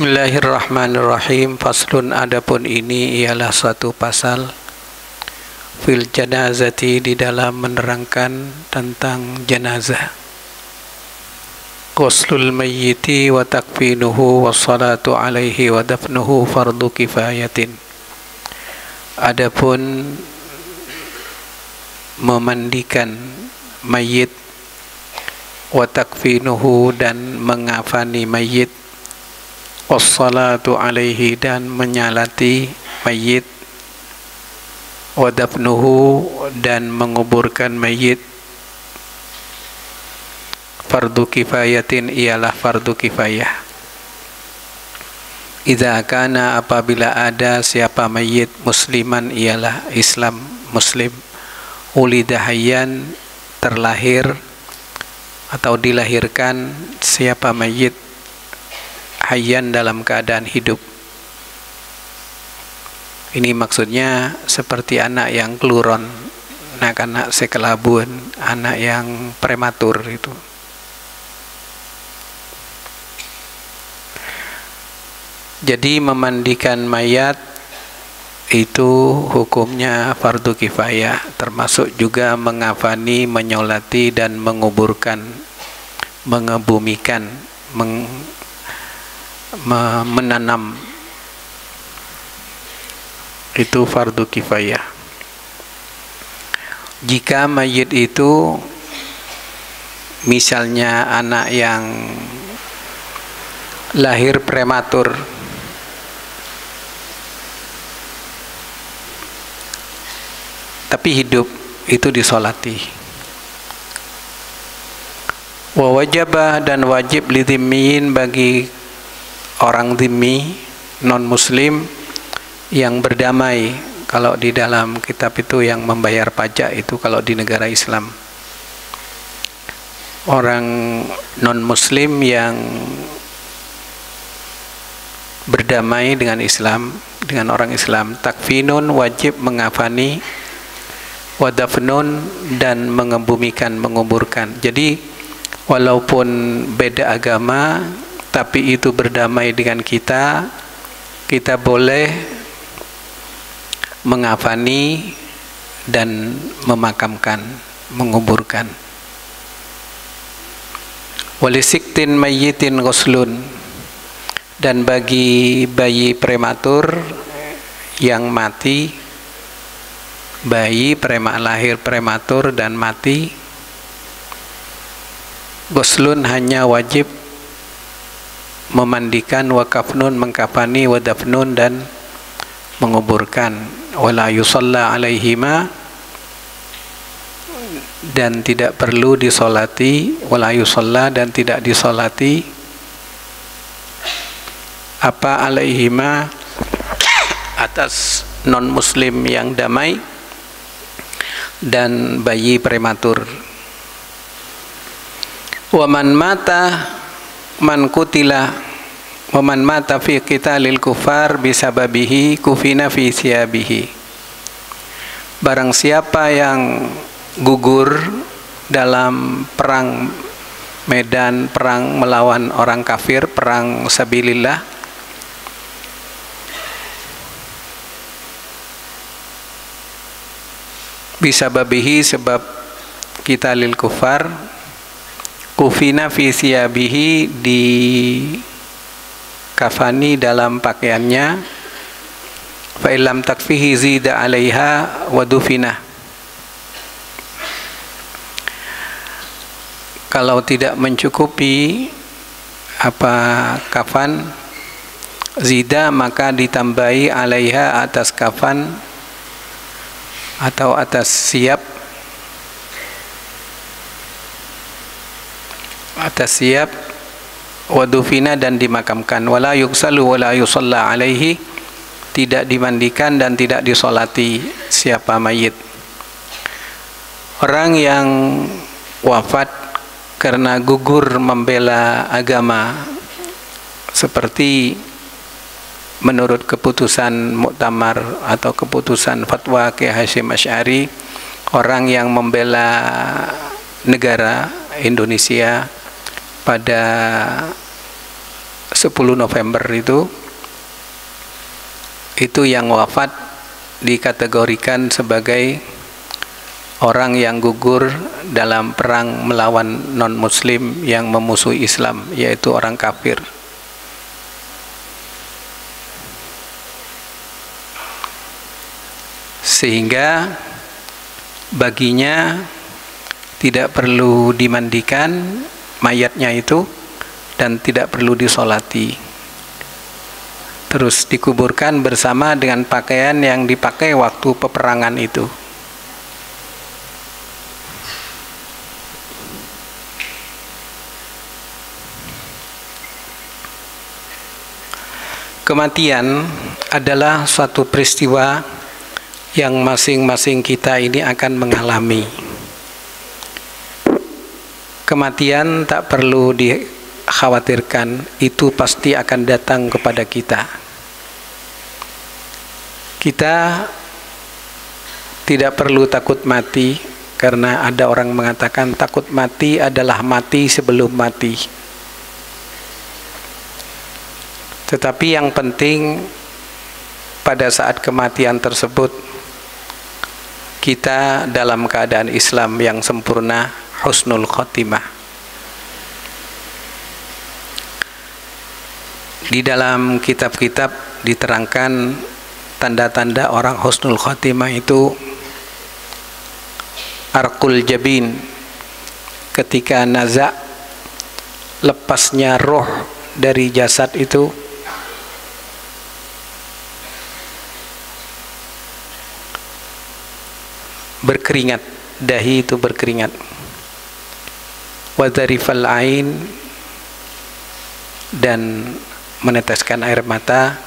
Bismillahirrahmanirrahim. Faslun, adapun ini ialah suatu pasal fil janazati, di dalam menerangkan tentang jenazah. Ghuslul mayyiti wa takfinuhu wa salatu alaihi wa dafnuhu fardu kifayatin. Adapun memandikan mayit, wa takfinuhu dan mengafani mayit, wassalatu alaihi dan menyalati mayit, wadafnuhu dan menguburkan mayit, fardu kifayatin ialah fardu kifayah. Idza kana, apabila ada siapa mayit, musliman ialah Islam muslim, ulida hayyan terlahir atau dilahirkan siapa mayit hayyan dalam keadaan hidup. Ini maksudnya seperti anak yang keluron, anak-anak sekelabun, anak yang prematur itu. Jadi memandikan mayat itu hukumnya fardu kifayah, termasuk juga mengafani, menyolati dan menguburkan, mengebumikan, menanam, itu fardu kifayah. Jika mayit itu misalnya anak yang lahir prematur, tapi hidup, itu disolati. Wa wajabah, dan wajib lidhimmiyin bagi orang dhimmi, non muslim yang berdamai. Kalau di dalam kitab itu yang membayar pajak itu kalau di negara Islam. Orang non muslim yang berdamai dengan Islam, dengan orang Islam, takfinun wajib mengafani, wadafnun dan mengebumikan, menguburkan. Jadi walaupun beda agama tapi itu berdamai dengan kita, kita boleh mengafani dan memakamkan, menguburkan. Walisiktin mayyitin ghuslun, dan bagi bayi prematur yang mati, bayi lahir prematur dan mati, ghuslun hanya wajib memandikan, wa kafnun mengkafani, wa dafnun dan menguburkan, wala yusalla alaihima dan tidak perlu disolati, wala yusalla dan tidak disolati, apa alaihima atas non muslim yang damai dan bayi prematur. Wa man mata man kutila wa man mata fi qitalil kufar bisababihi kufina fi siyabihi. Barang siapa yang gugur dalam perang, medan perang melawan orang kafir, perang sabilillah, bisababihi sebab qitalil kufar, kufina fi siyabihi di kafani dalam pakaiannya, fa illam takfihi zida alaiha wa dufina. Kalau tidak mencukupi kafan, zida maka ditambahi alaiha atas kafan atau atas siap, wadufina dan dimakamkan, wala yuksalu wala yusalla alaihi, tidak dimandikan dan tidak disolati siapa mayit. Orang yang wafat karena gugur membela agama, seperti menurut keputusan muktamar atau keputusan fatwa Kiai Hasyim Asy'ari, orang yang membela negara Indonesia pada 10 November itu yang wafat dikategorikan sebagai orang yang gugur dalam perang melawan non-muslim yang memusuhi Islam, yaitu orang kafir. Sehingga baginya tidak perlu dimandikan mayatnya itu dan tidak perlu disolati. Terus dikuburkan bersama dengan pakaian yang dipakai waktu peperangan itu. Kematian adalah suatu peristiwa yang masing-masing kita ini akan mengalami. Kematian tak perlu dikhawatirkan, itu pasti akan datang kepada kita. Kita tidak perlu takut mati, karena ada orang mengatakan takut mati adalah mati sebelum mati. Tetapi yang penting pada saat kematian tersebut kita dalam keadaan Islam yang sempurna, husnul khotimah. Di dalam kitab-kitab diterangkan tanda-tanda orang husnul khotimah itu arqul jabin, ketika naza, lepasnya roh dari jasad itu, berkeringat, dahi itu berkeringat. Wadharifal ain, dan meneteskan air mata.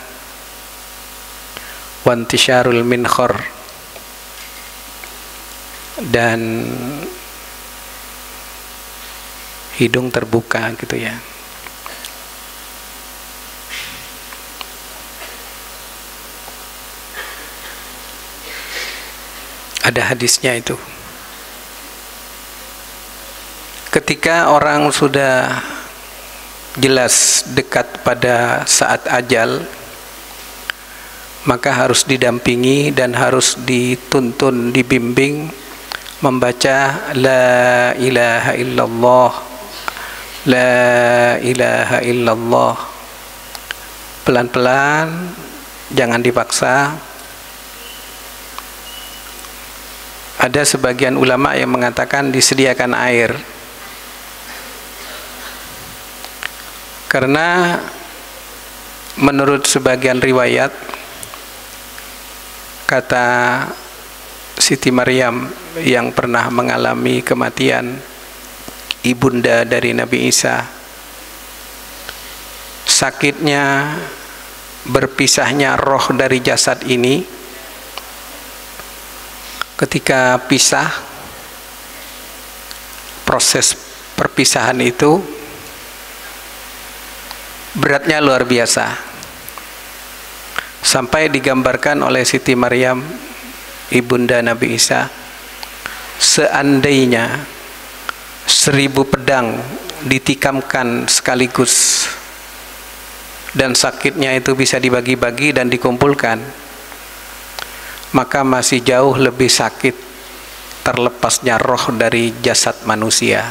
Wantisyarul minkhor, dan hidung terbuka gitu ya. Ada hadisnya itu. Ketika orang sudah jelas dekat pada saat ajal, maka harus didampingi dan harus dituntun, dibimbing membaca la ilaha illallah, la ilaha illallah, pelan-pelan, jangan dipaksa. Ada sebagian ulama yang mengatakan disediakan air, karena menurut sebagian riwayat, kata Siti Maryam yang pernah mengalami kematian, ibunda dari Nabi Isa, sakitnya berpisahnya roh dari jasad ini, ketika pisah, proses perpisahan itu beratnya luar biasa. Sampai digambarkan oleh Siti Maryam, ibunda Nabi Isa, seandainya 1000 pedang ditikamkan sekaligus dan sakitnya itu bisa dibagi-bagi dan dikumpulkan, maka masih jauh lebih sakit terlepasnya roh dari jasad manusia.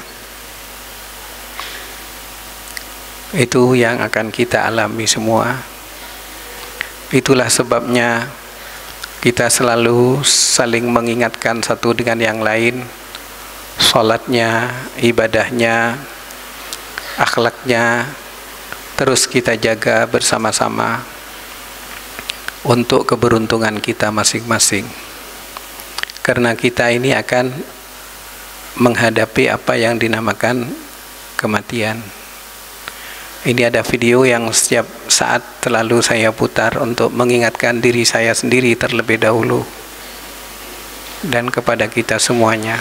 Itu yang akan kita alami semua. Itulah sebabnya kita selalu saling mengingatkan satu dengan yang lain. Sholatnya, ibadahnya, akhlaknya terus kita jaga bersama-sama untuk keberuntungan kita masing-masing. Karena kita ini akan menghadapi apa yang dinamakan kematian. Ini ada video yang setiap saat selalu saya putar untuk mengingatkan diri saya sendiri terlebih dahulu dan kepada kita semuanya.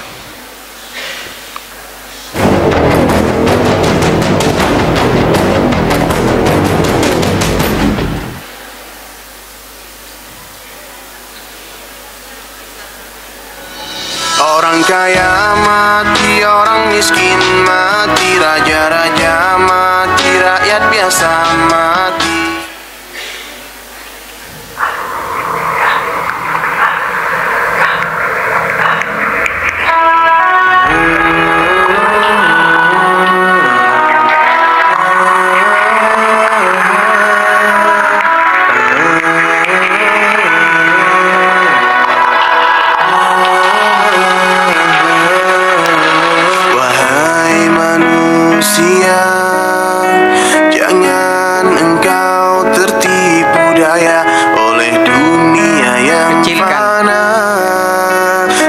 Orang kaya mati, orang miskin mati, raja-raja mati, rakyat rakyat biasa mati. Jangan engkau tertipu daya oleh dunia yang fana,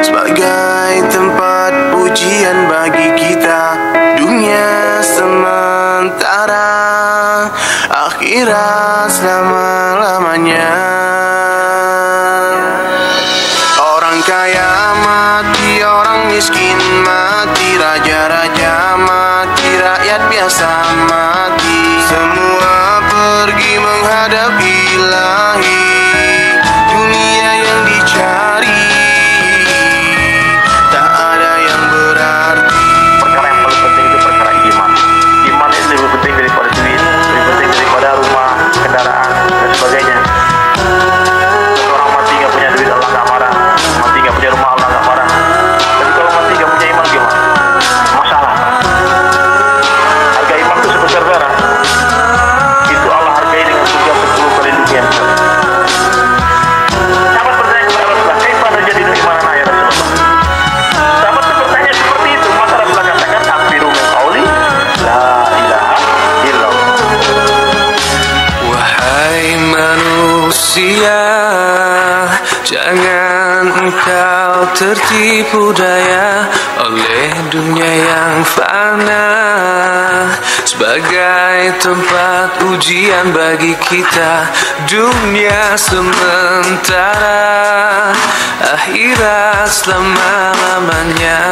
sebagai tempat pujian bagi kita. Dunia sementara, akhirat selama-lamanya. Orang kaya mati, orang miskin mati, raja-raja mati, rakyat biasa mati. Semua pergi menghadap Ilahi, dunia yang dicari tak ada yang berarti. Perkara yang paling penting itu perkara iman. Iman itu lebih penting daripada duit, lebih penting daripada rumah, kendaraan, dan sebagainya. Orang mati nggak punya duit, Allah nggak marah. Mati nggak punya rumah, Allah nggak marah. Tapi kalau mati nggak punya iman gimana? Masalah. Harga iman itu sebesar darah. Itu Allah hargai dengan surga 10 kali dunia. Sahabat bertanya kepada Rasulullah, "Kaifa najadidu imanana ya Rasulullah?" Sahabat itu bertanya seperti itu, maka Rasulullah katakan, "Takbiru min qauli la ilaha illallah." Wahai manusia, jangan engkau tertipu daya oleh dunia yang fana, sebagai tempat ujian bagi kita. Dunia sementara, akhirat selama-lamanya.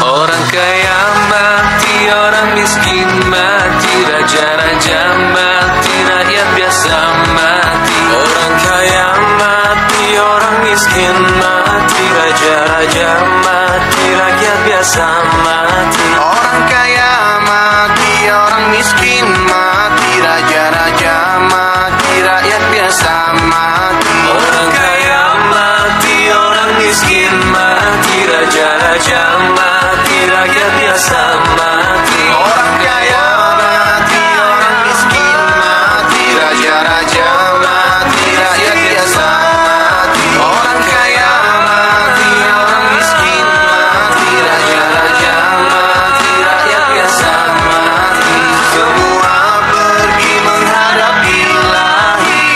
Orang kaya mati, orang miskin mati, raja-raja mati, rakyat biasa mati. Orang kaya mati, orang miskin mati, raja-raja mati, rakyat biasa mati. Orang kaya mati, orang miskin mati, raja-raja mati, rakyat biasa mati. Orang kaya mati, orang miskin mati, raja-raja mati, rakyat biasa mati. Orang kaya mati, orang miskin mati, raja-raja mati, rakyat biasa mati. Orang kaya mati, orang miskin mati, raja-raja mati, rakyat biasa mati. Semua pergi menghadap Ilahi,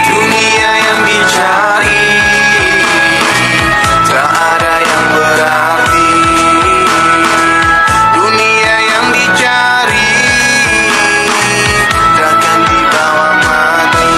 dunia yang dicari tak ada yang berarti. Dunia yang dicari takkan dibawa mati.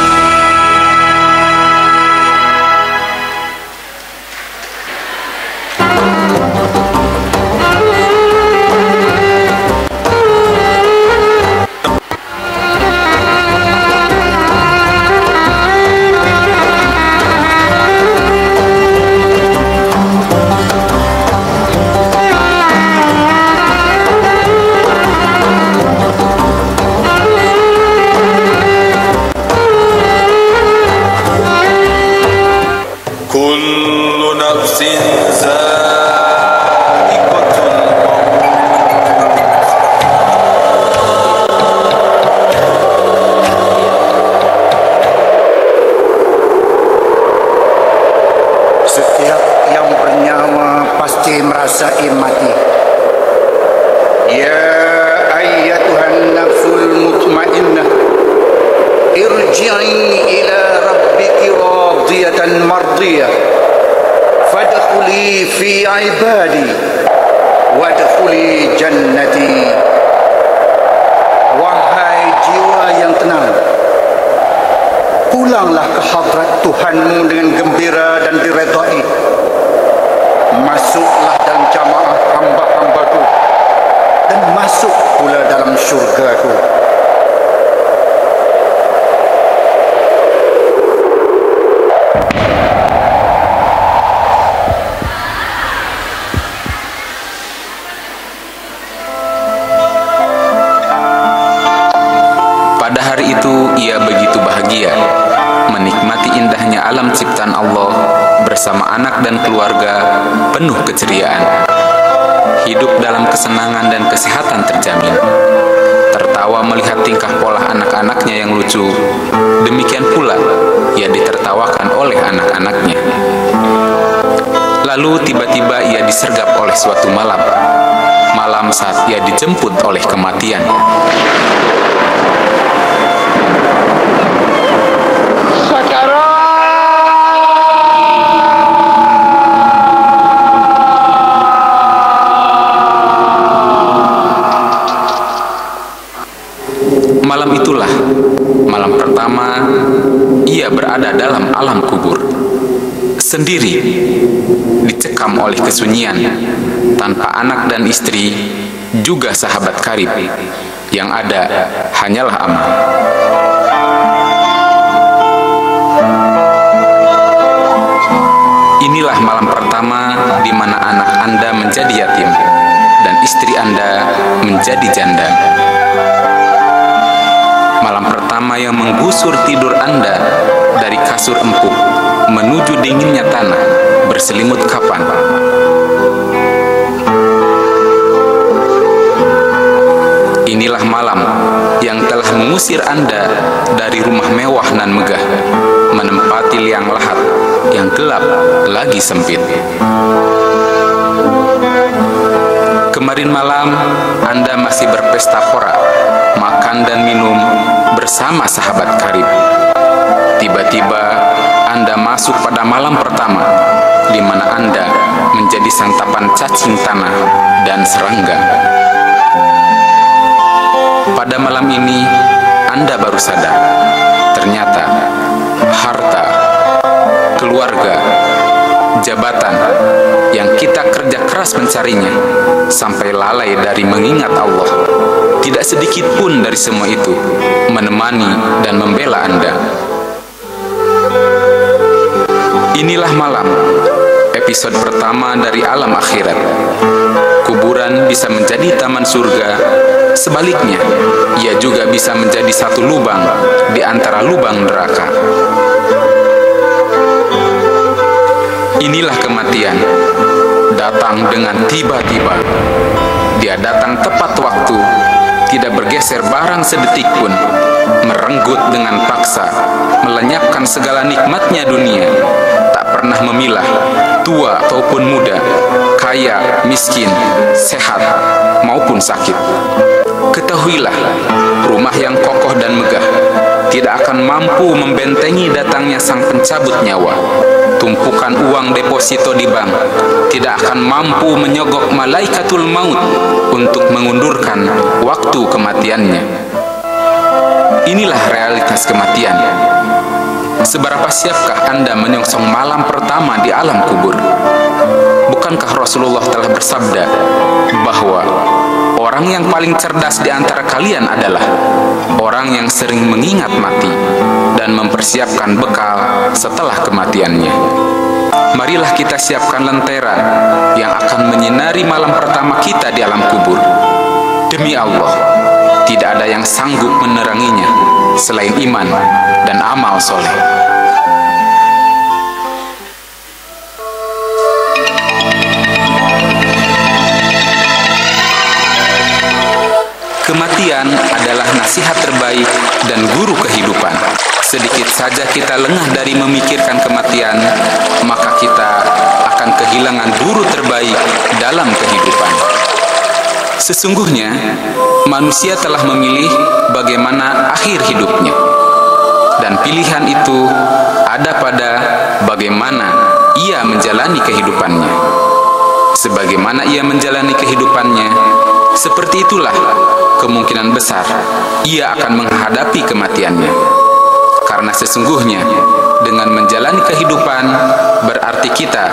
Kullu nafsin za'iqatul Setiap yang bernyawa pasti merasai mati. Ya ayyatuhan nafsul mutmainnah, irji'i ila rabbiki radiyatan mardiyah, fadkhuli fi ibadi wadkhuli jannati. Wahai jiwa yang tenang, pulanglah ke hadrat Tuhanmu dengan gembira dan diredai. Masuklah dalam jamaah hamba-hambaku dan masuk pula dalam syurgaku. Pada hari itu ia begitu bahagia, menikmati indahnya alam ciptaan Allah bersama anak dan keluarga penuh keceriaan. Hidup dalam kesenangan dan kesehatan terjamin. Tertawa melihat tingkah pola anak-anaknya yang lucu. Demikian pula ia ditertawakan oleh anak-anaknya. Lalu tiba-tiba ia disergap oleh suatu malam. Malam saat ia dijemput oleh kematian. Malam itulah malam pertama ia berada dalam alam kubur, sendiri, dicekam oleh kesunyian, tanpa anak dan istri, juga sahabat karib. Yang ada hanyalah amal. Inilah malam pertama di mana anak Anda menjadi yatim dan istri Anda menjadi janda. Malam pertama yang menggusur tidur Anda dari kasur empuk menuju dinginnya tanah berselimut kapan. Inilah malam yang telah mengusir Anda dari rumah mewah nan megah, menempati liang lahat yang gelap lagi sempit. Kemarin malam Anda masih berpesta pora, makan dan minum bersama sahabat karib. Tiba-tiba Anda masuk pada malam pertama, di mana Anda menjadi santapan cacing tanah dan serangga. Pada malam ini Anda baru sadar, ternyata harta, keluarga, jabatan yang kita kerja keras mencarinya sampai lalai dari mengingat Allah, tidak sedikit pun dari semua itu menemani dan membela Anda. Inilah malam, episode pertama dari alam akhirat. Kuburan bisa menjadi taman surga, sebaliknya ia juga bisa menjadi satu lubang di antara lubang neraka. Inilah kematian, datang dengan tiba-tiba. Dia datang tepat waktu, tidak bergeser barang sedetik pun, merenggut dengan paksa, melenyapkan segala nikmatnya dunia, tak pernah memilah tua ataupun muda, kaya, miskin, sehat maupun sakit. Ketahuilah, rumah yang kokoh dan megah tidak akan mampu membentengi datangnya sang pencabut nyawa. Tumpukan uang deposito di bank tidak akan mampu menyogok malaikatul maut untuk mengundurkan waktu kematiannya. Inilah realitas kematian. Seberapa siapkah Anda menyongsong malam pertama di alam kubur? Bukankah Rasulullah telah bersabda bahwa orang yang paling cerdas di antara kalian adalah orang yang sering mengingat mati dan mempersiapkan bekal setelah kematiannya. Marilah kita siapkan lentera yang akan menyinari malam pertama kita di alam kubur. Demi Allah, tidak ada yang sanggup meneranginya selain iman dan amal soleh. Kematian adalah nasihat terbaik dan guru kehidupan. Sedikit saja kita lengah dari memikirkan kematian, maka kita akan kehilangan guru terbaik dalam kehidupan. Sesungguhnya, manusia telah memilih bagaimana akhir hidupnya. Dan pilihan itu ada pada bagaimana ia menjalani kehidupannya. Sebagaimana ia menjalani kehidupannya, seperti itulah kemungkinan besar ia akan menghadapi kematiannya. Karena sesungguhnya dengan menjalani kehidupan berarti kita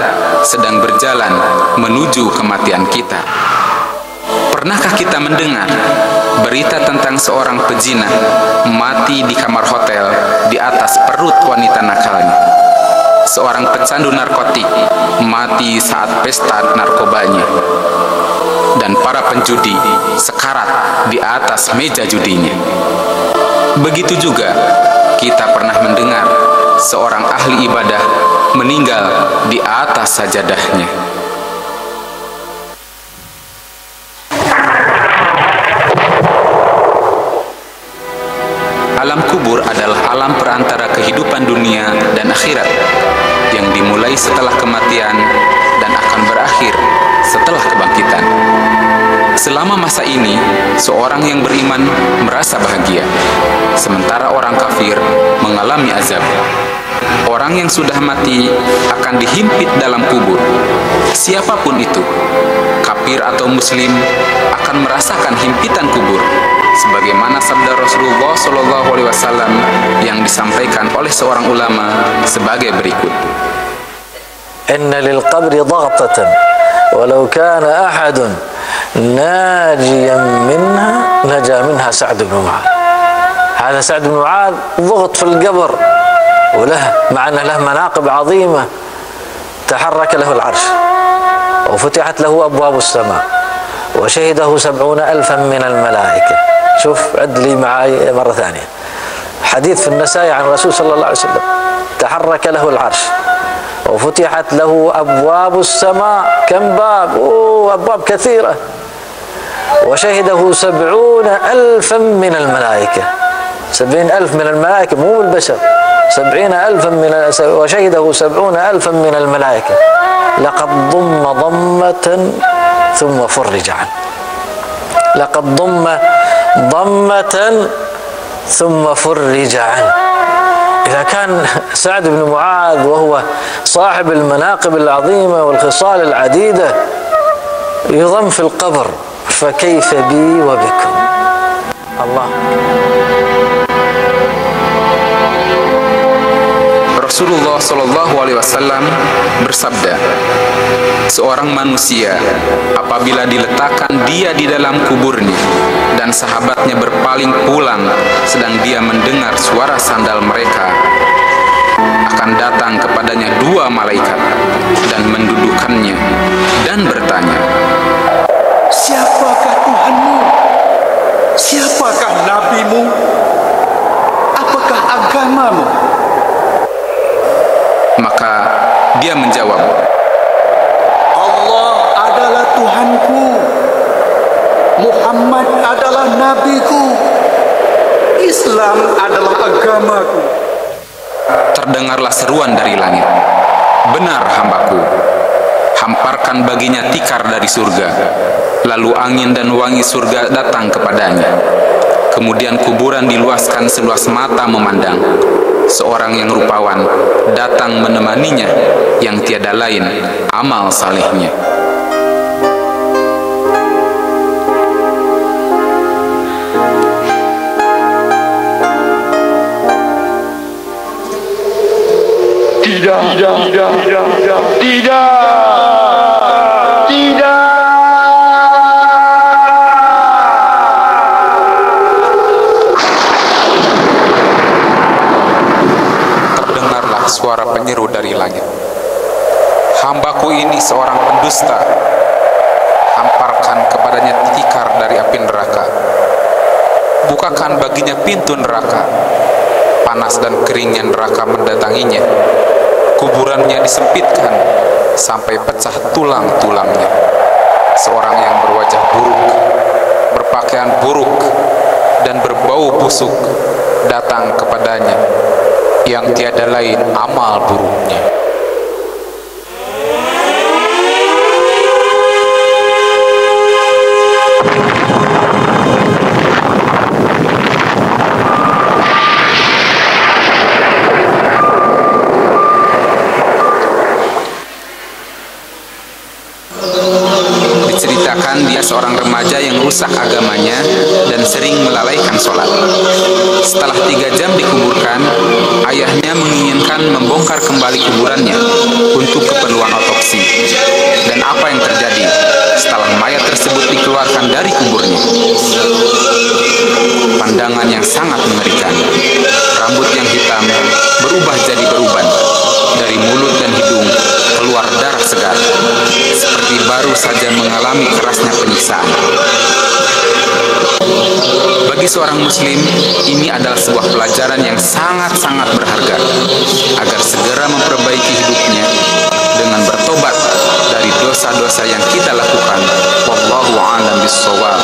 sedang berjalan menuju kematian kita. Pernahkah kita mendengar berita tentang seorang pezina mati di kamar hotel di atas perut wanita nakalnya? Seorang pecandu narkotik mati saat pesta narkobanya, dan para penjudi sekarat di atas meja judinya. Begitu juga kita pernah mendengar seorang ahli ibadah meninggal di atas sajadahnya. Alam kubur adalah alam perantara kehidupan dunia dan akhirat yang dimulai setelah kematian dan akan berakhir setelah kebangkitan. Selama masa ini, seorang yang beriman merasa bahagia, sementara orang kafir mengalami azab. Orang yang sudah mati akan dihimpit dalam kubur. Siapapun itu, kafir atau muslim, akan merasakan himpitan kubur, sebagaimana sabda Rasulullah SAW yang disampaikan oleh seorang ulama sebagai berikut. Inna lil qabri daghtatan walau kana ahadun najiyan minha naja minha Sa'd bin Mu'adh. هذا سعد بن معاذ ضغط في القبر وله مع أنه له مناقب عظيمة تحرك له العرش وفتحت له أبواب السماء وشهده 70,000 من الملائكة. شوف عد لي معي مرة ثانية حديث في النسائي عن الرسول صلى الله عليه وسلم تحرك له العرش وفتحت له أبواب السماء. كم باب؟ أبواب كثيرة. وشهده 70,000 من الملائكة. 70,000 من الملائكة مو بالبشر 70,000 وشهده 70,000 من الملائكة. لقد ضم ضمة ثم فرج عنه. لقد ضم ضمة ثم فرج عنه. إذا كان سعد بن معاذ وهو صاحب المناقب العظيمة والخصال العديدة يضم في القبر فكيف بي وبكم؟ الله. Rasulullah SAW bersabda, seorang manusia apabila diletakkan dia di dalam kuburnya dan sahabatnya berpaling pulang sedang dia mendengar suara sandal mereka, akan datang kepadanya 2 malaikat dan mendudukannya dan bertanya, Siapakah Tuhanmu? Siapakah nabimu? Apakah agamamu? maka dia menjawab, Allah adalah Tuhanku, Muhammad adalah nabiku, Islam adalah agamaku. terdengarlah seruan dari langit, benar hambaku, hamparkan baginya tikar dari surga. Lalu angin dan wangi surga datang kepadanya. Kemudian kuburan diluaskan seluas mata memandang. Seorang yang rupawan datang menemaninya, yang tiada lain amal salehnya. Tidak. Terdengarlah suara penyeru dari langit, hambaku ini seorang pendusta, hamparkan kepadanya tikar dari api neraka, bukakan baginya pintu neraka. Panas dan keringnya neraka mendatanginya, kuburannya disempitkan sampai pecah tulang-tulangnya. Seorang yang berwajah buruk, berpakaian buruk, dan berbau busuk datang kepadanya, yang tiada lain amal buruknya. Diceritakan dia seorang remaja yang rusak agamanya dan sering melalaikan sholat. Setelah 3 jam dikuburkan, ayahnya menginginkan membongkar kembali kuburannya untuk keperluan otopsi. Dan apa yang terjadi setelah mayat tersebut dikeluarkan dari kuburnya? Pandangan yang sangat mengerikan. Rambut yang hitam berubah jadi beruban. Dari mulut dan hidung keluar darah segar, seperti baru saja mengalami kerasnya penyiksaan. Bagi seorang muslim, ini adalah sebuah pelajaran yang sangat-sangat berharga agar segera memperbaiki hidupnya dengan bertobat dari dosa-dosa yang kita lakukan. Wallahu a'lam bishawab.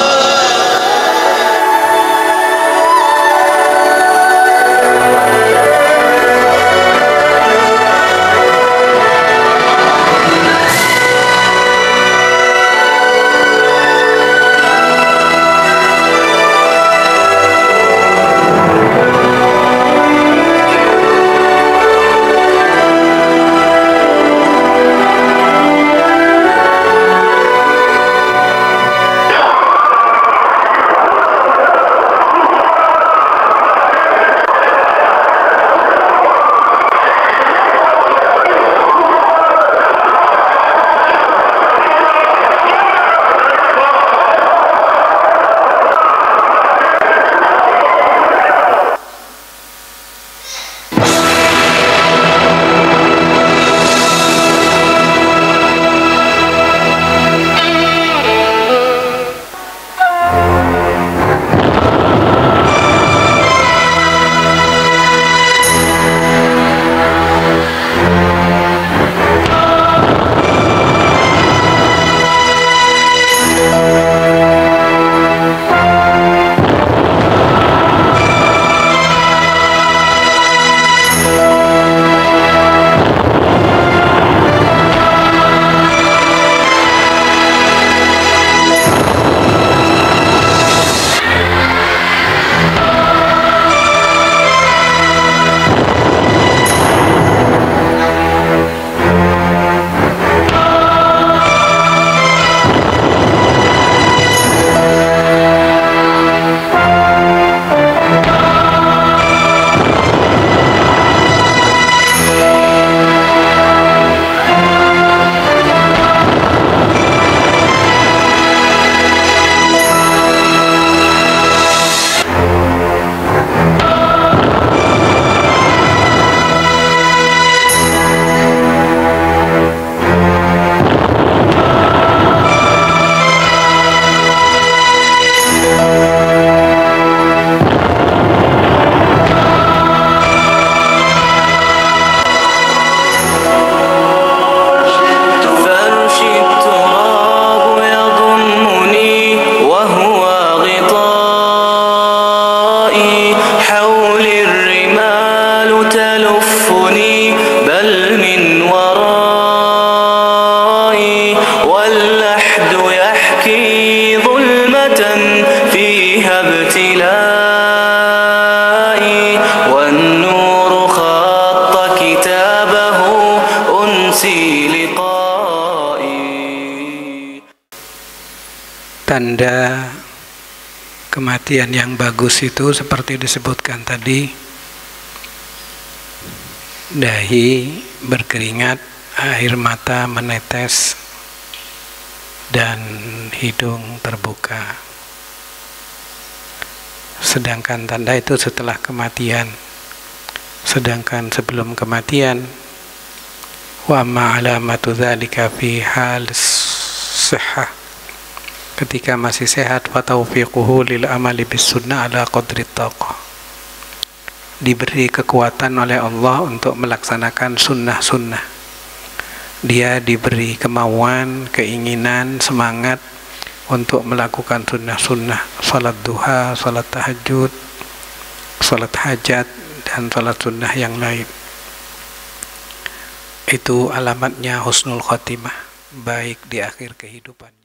Tanda kematian yang bagus itu seperti disebutkan tadi, dahi berkeringat, air mata menetes, dan hidung terbuka. Sedangkan tanda itu setelah kematian. Sedangkan sebelum kematian, wa ma alamatu dzalika fi hal sihhah, ketika masih sehat, wa taufiquhu lil amali bis sunnah ala qadri taqah, diberi kekuatan oleh Allah untuk melaksanakan sunnah-sunnah. Dia diberi kemauan, keinginan, semangat untuk melakukan sunnah-sunnah, salat duha, salat tahajud, salat hajat, dan salat sunnah yang lain. Itu alamatnya husnul khotimah, baik di akhir kehidupan.